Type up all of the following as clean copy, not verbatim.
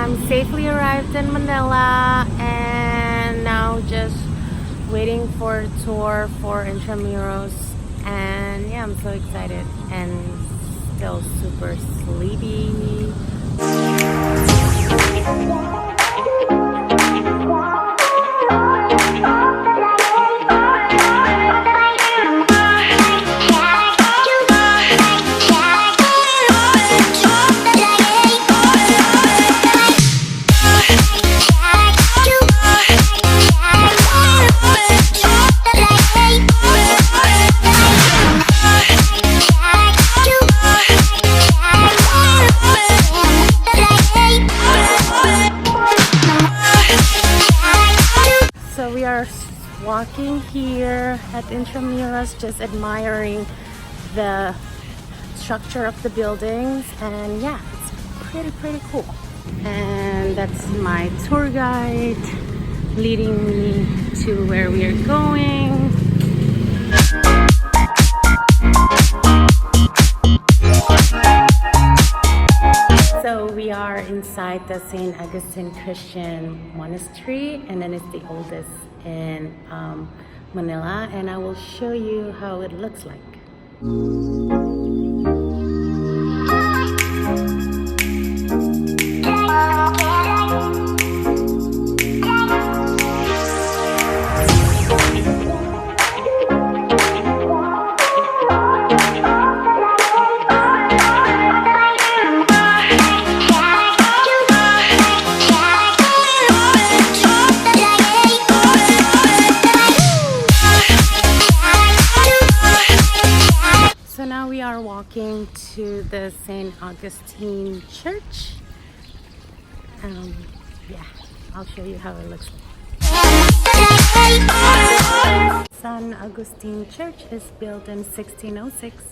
I'm safely arrived in Manila and now just waiting for a tour for Intramuros. And yeah, I'm so excited and still super sleepy. So we are walking here at Intramuros, just admiring the structure of the buildings, and yeah, it's pretty cool. And that's my tour guide leading me to where we are going. So we are inside the St. Augustine Christian Monastery, and then it's the oldest in Manila, and I will show you how it looks like. So now we are walking to the St. Augustine Church. Yeah, I'll show you how it looks like. St. Augustine Church is built in 1606.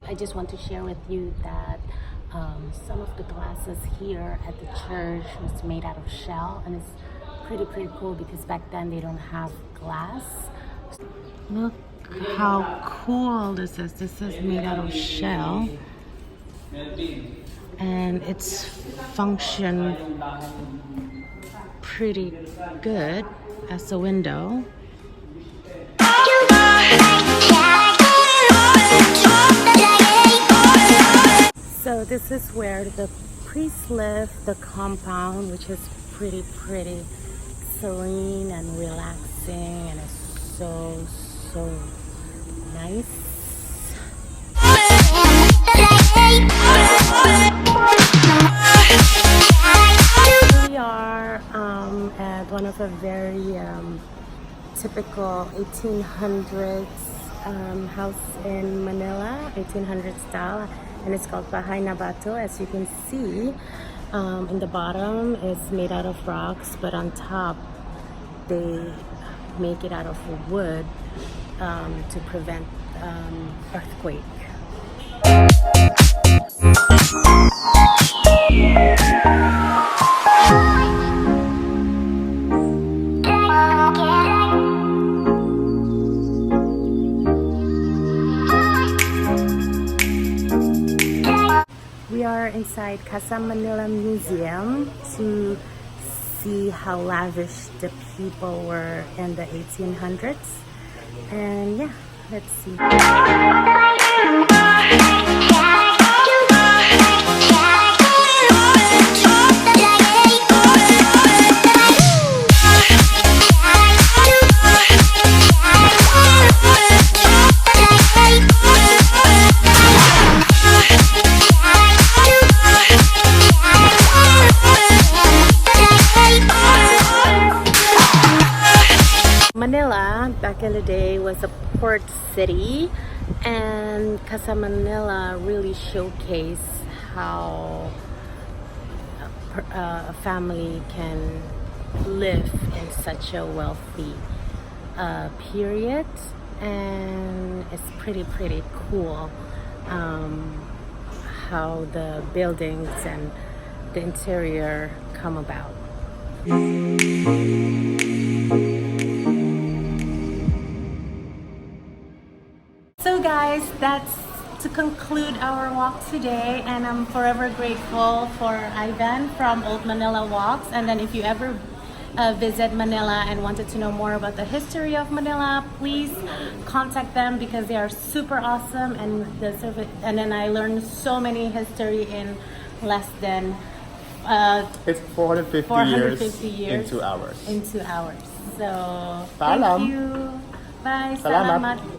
I just want to share with you that some of the glasses here at the church was made out of shell, and it's pretty cool because back then they don't have glass. Look how cool this is. This is made out of shell, and it's function pretty good as a window. So this is where the priests live, the compound, which is pretty serene and relaxing, and it's so nice. We are at one of a very typical 1800s house in Manila, 1800s style, and it's called Bahay na Bato. As you can see, in the bottom it's made out of rocks, but on top they make it out of wood to prevent earthquake. We are inside Casa Manila Museum to see how lavish the people were in the 1800s. And yeah, let's see. Manila, back in the day, was a port city, and Casa Manila really showcased how a family can live in such a wealthy period, and it's pretty cool how the buildings and the interior come about. So guys, that's to conclude our walk today, and I'm forever grateful for Ivan from Old Manila Walks. And then if you ever visit Manila and wanted to know more about the history of Manila, please contact them because they are super awesome, and and then I learned so many history in less than It's 450 years in 2 hours. In 2 hours. So Paalam. thank you. Bye. Salamat. Salamat.